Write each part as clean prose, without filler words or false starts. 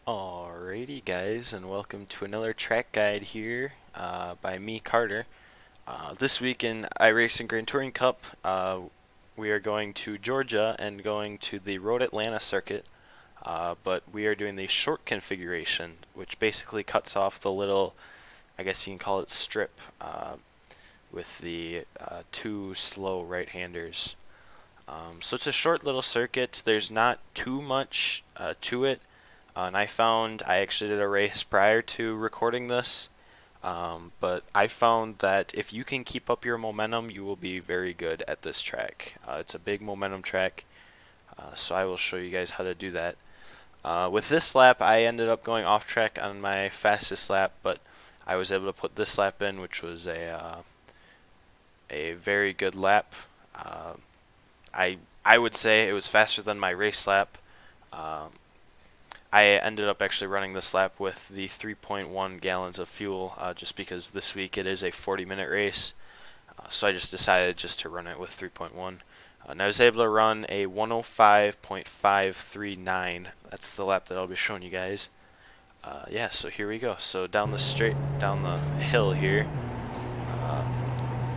Alrighty guys, and welcome to another track guide here by me, Carter. This week in iRacing Grand Touring Cup, we are going to Georgia and going to the Road Atlanta circuit, but we are doing the short configuration, which basically cuts off the little, I guess you can call it strip, with the two slow right-handers. So it's a short little circuit. There's not too much to it. And I actually did a race prior to recording this, but I found that if you can keep up your momentum, you will be very good at this track. It's a big momentum track, so I will show you guys how to do that. With this lap, I ended up going off track on my fastest lap, but I was able to put this lap in, which was a very good lap. I would say it was faster than my race lap. I ended up actually running this lap with the 3.1 gallons of fuel, just because this week it is a 40-minute race. So I just decided just to run it with 3.1. And I was able to run a 105.539. That's the lap that I'll be showing you guys. Yeah, so here we go. So down the hill here,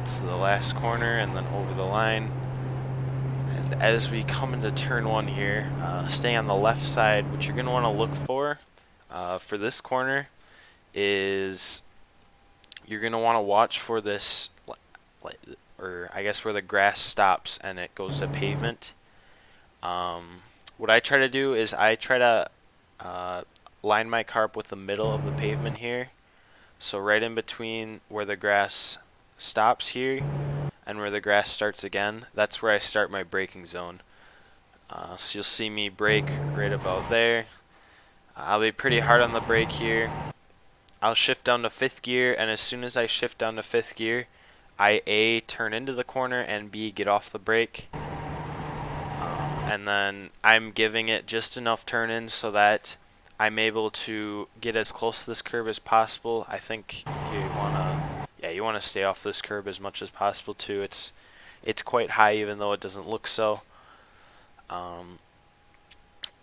to the last corner and then over the line. And as we come into turn one here, staying on the left side, what you're going to want to look for this corner is you're going to want to watch for this, or I guess where the grass stops and it goes to pavement. What I try to do is I try to line my car up with the middle of the pavement here. So right in between where the grass stops here and where the grass starts again, that's where I start my braking zone. So you'll see me brake right about there. I'll be pretty hard on the brake here. I'll shift down to 5th gear, and as soon as I shift down to 5th gear, I A, turn into the corner, and B, get off the brake. And then I'm giving it just enough turn-in so that I'm able to get as close to this curb as possible. I think you want to stay off this curb as much as possible too. It's quite high, even though it doesn't look so.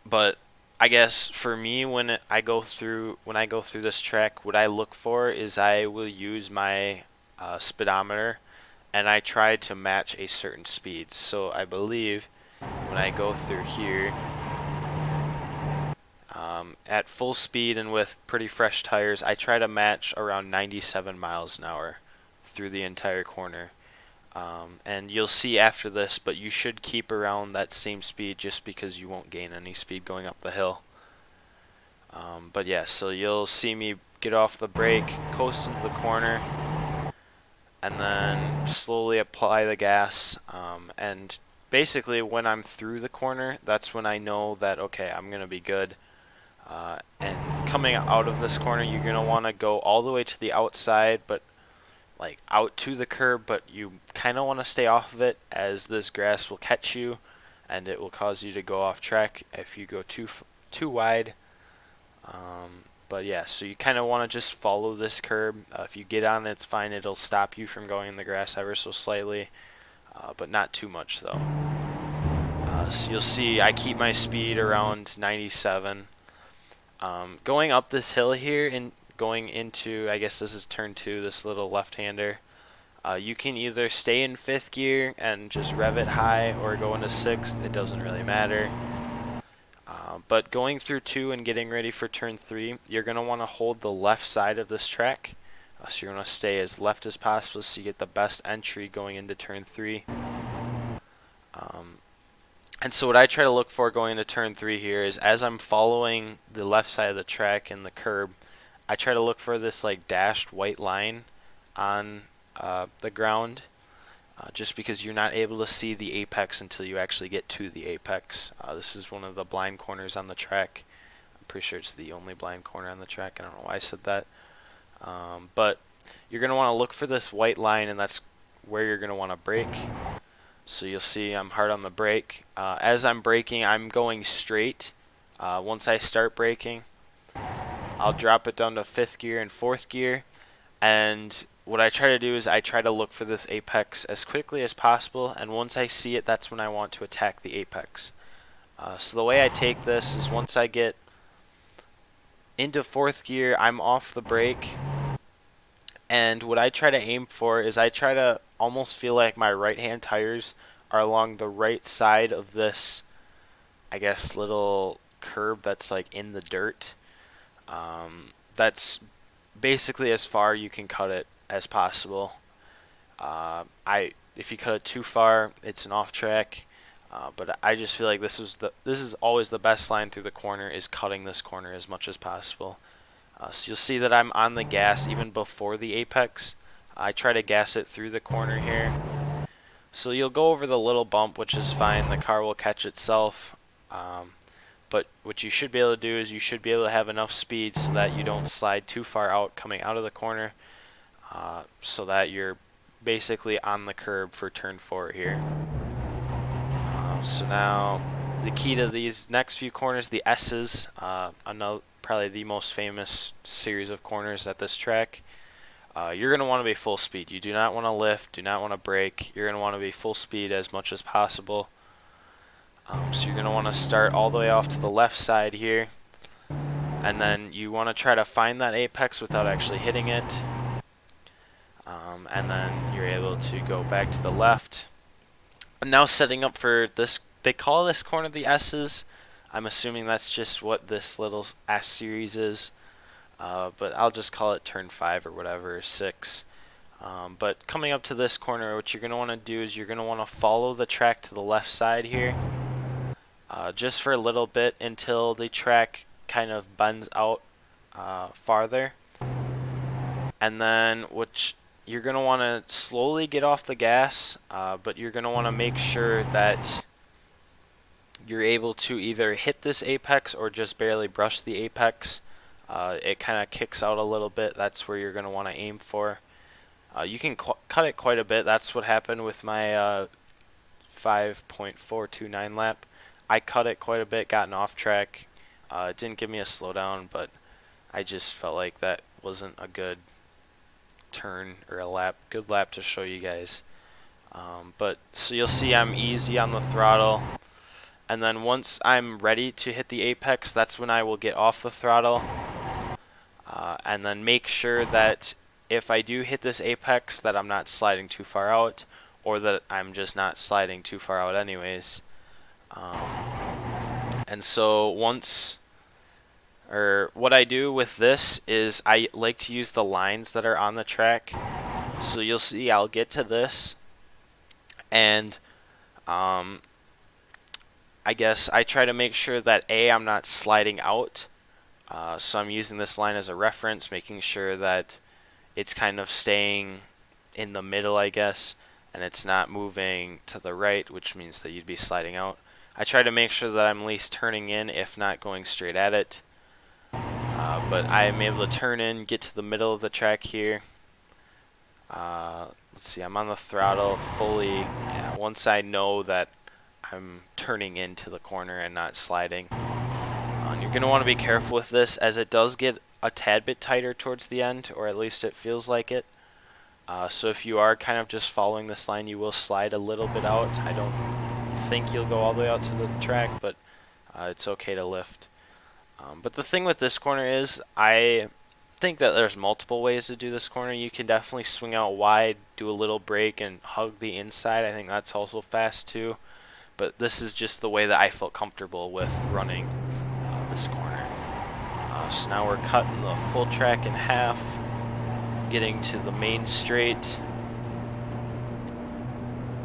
But I guess for me, when I go through this track, what I look for is I will use my speedometer, and I try to match a certain speed. So I believe when I go through here, at full speed and with pretty fresh tires, I try to match around 97 miles an hour through the entire corner. And you'll see after this, but you should keep around that same speed just because you won't gain any speed going up the hill. But yeah, so you'll see me get off the brake, coast into the corner, and then slowly apply the gas. And basically when I'm through the corner, that's when I know that, okay, I'm going to be good. And coming out of this corner, you're going to want to go all the way to the outside, but like out to the curb, but you kind of want to stay off of it, as this grass will catch you and it will cause you to go off track if you go too wide. But yeah, so you kind of want to just follow this curb. If you get on it, it's fine. It'll stop you from going in the grass ever so slightly, but not too much though. So you'll see I keep my speed around 97. Going up this hill here and going into, I guess this is turn 2, this little left-hander, you can either stay in 5th gear and just rev it high or go into 6th. It doesn't really matter. But going through 2 and getting ready for turn 3, you're going to want to hold the left side of this track. So you're going to stay as left as possible so you get the best entry going into turn 3. And so what I try to look for going into turn 3 here is, as I'm following the left side of the track and the curb, I try to look for this like dashed white line on the ground, just because you're not able to see the apex until you actually get to the apex. This is one of the blind corners on the track. I'm pretty sure it's the only blind corner on the track. I don't know why I said that. But you're going to want to look for this white line, and that's where you're going to want to brake. So you'll see I'm hard on the brake. As I'm braking, I'm going straight. Once I start braking, I'll drop it down to 5th gear and 4th gear. And what I try to do is I try to look for this apex as quickly as possible. And once I see it, that's when I want to attack the apex. So the way I take this is once I get into fourth gear, I'm off the brake, and what I try to aim for is I try to almost feel like my right hand tires are along the right side of this, I guess, little curb that's like in the dirt. That's basically as far you can cut it as possible. I If you cut it too far, it's an off track. But I just feel like this is always the best line through the corner, is cutting this corner as much as possible. So you'll see that I'm on the gas even before the apex. I try to gas it through the corner here. So you'll go over the little bump, which is fine. The car will catch itself. But what you should be able to do is you should be able to have enough speed so that you don't slide too far out coming out of the corner, so that you're basically on the curb for turn 4 here. So now the key to these next few corners, the S's, probably the most famous series of corners at this track. You're going to want to be full speed. You do not want to lift, do not want to brake. You're going to want to be full speed as much as possible. So you're going to want to start all the way off to the left side here, and then you want to try to find that apex without actually hitting it. And then you're able to go back to the left. I'm now setting up for this. They call this corner the S's. I'm assuming that's just what this little S series is. But I'll just call it turn 5 or whatever, or 6. But coming up to this corner, what you're going to want to do is you're going to want to follow the track to the left side here, just for a little bit until the track kind of bends out farther. And then you're going to want to slowly get off the gas, but you're going to want to make sure that you're able to either hit this apex or just barely brush the apex. It kind of kicks out a little bit. That's where you're going to want to aim for. You can cut it quite a bit. That's what happened with my 5.429 lap. I cut it quite a bit, gotten off track. It didn't give me a slowdown, but I just felt like that wasn't a good turn or good lap to show you guys. So you'll see I'm easy on the throttle, and then once I'm ready to hit the apex, that's when I will get off the throttle, and then make sure that if I do hit this apex that I'm not sliding too far out, or that I'm just not sliding too far out anyways. And so what I do with this is I like to use the lines that are on the track. So you'll see I'll get to this, and I guess I try to make sure that I'm not sliding out. So I'm using this line as a reference, making sure that it's kind of staying in the middle, I guess, and it's not moving to the right, which means that you'd be sliding out. I try to make sure that I'm at least turning in, if not going straight at it. But I am able to turn in, get to the middle of the track here. Let's see, I'm on the throttle fully. Once I know that I'm turning into the corner and not sliding. You're going to want to be careful with this, as it does get a tad bit tighter towards the end, or at least it feels like it. So if you are kind of just following this line, you will slide a little bit out. I don't think you'll go all the way out to the track, but it's okay to lift. But the thing with this corner is, I think that there's multiple ways to do this corner. You can definitely swing out wide, do a little brake, and hug the inside. I think that's also fast too. But this is just the way that I felt comfortable with running this corner. So now we're cutting the full track in half, getting to the main straight,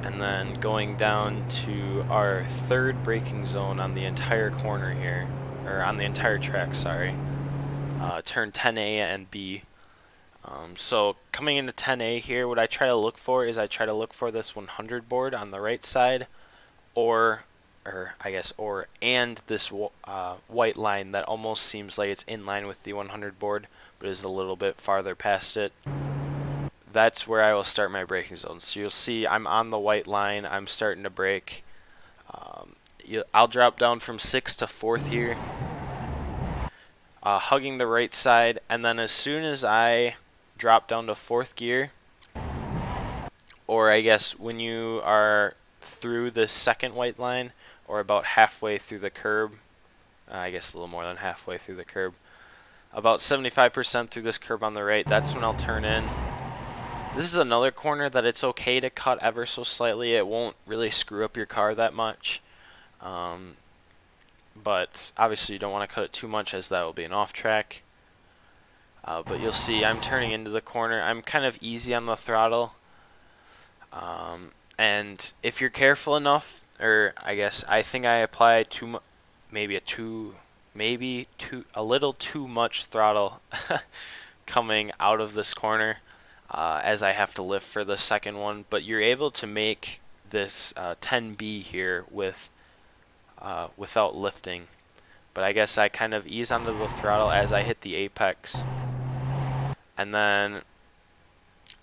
and then going down to our third braking zone on the entire corner here, or on the entire track, sorry. Turn 10A and B. So coming into 10A here, what I try to look for is I try to look for this 100 board on the right side, and this white line that almost seems like it's in line with the 100 board, but is a little bit farther past it. That's where I will start my braking zone. So you'll see I'm on the white line. I'm starting to brake. I'll drop down from 6th to 4th here, hugging the right side, and then as soon as I drop down to 4th gear, or I guess when you are through the second white line, or about halfway through the curb, I guess a little more than halfway through the curb, about 75% through this curb on the right, that's when I'll turn in. This is another corner that it's okay to cut ever so slightly. It won't really screw up your car that much. But obviously you don't want to cut it too much, as that will be an off track. But you'll see I'm turning into the corner. I'm kind of easy on the throttle. And if you're careful enough, or I guess I think I apply a little too much throttle coming out of this corner, as I have to lift for the second one. But you're able to make this 10B here without lifting. But I guess I kind of ease onto the throttle as I hit the apex. And then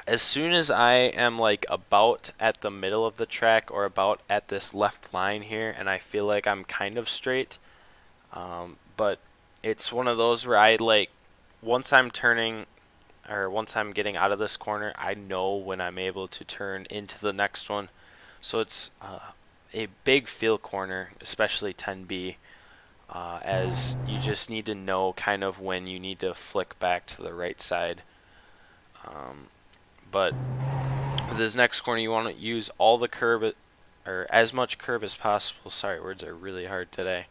as soon as I am like about at the middle of the track, or about at this left line here, and I feel like I'm kind of straight, but it's one of those where I like, once I'm turning, or once I'm getting out of this corner, I know when I'm able to turn into the next one. So it's a big feel corner, especially 10B, as you just need to know kind of when you need to flick back to the right side. But this next corner, you want to use all the curb, or as much curb as possible. Sorry, words are really hard today.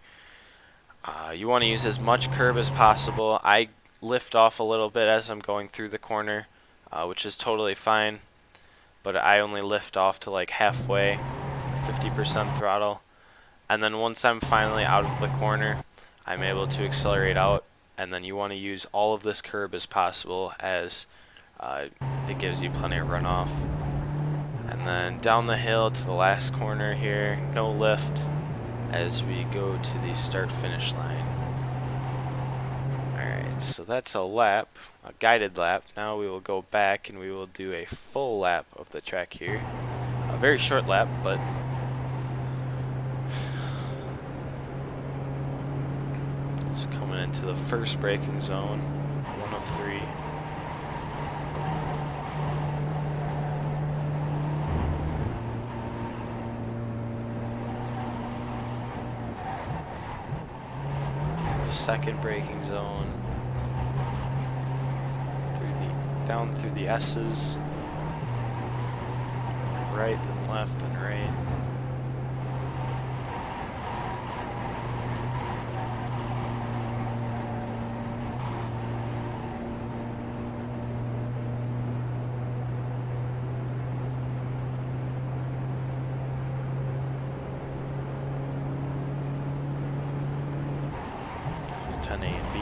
You want to use as much curb as possible. I lift off a little bit as I'm going through the corner, which is totally fine. But I only lift off to like halfway, 50% throttle. And then once I'm finally out of the corner, I'm able to accelerate out. And then you want to use all of this curb as possible, as it gives you plenty of runoff. And then down the hill to the last corner here, no lift, as we go to the start-finish line. Alright, so that's a lap, a guided lap. Now we will go back and we will do a full lap of the track here. A very short lap, but just coming into the first braking zone, 1 of 3. Second braking zone, down through the S's, right then left then right. A and B.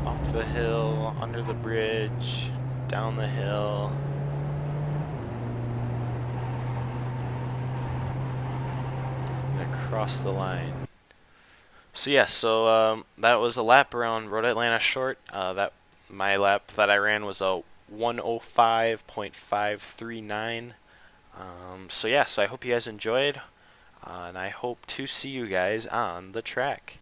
Up the hill, under the bridge, down the hill. And across the line. So yeah, that was a lap around Road Atlanta Short. My lap that I ran was a 105.539. So I hope you guys enjoyed, and I hope to see you guys on the track.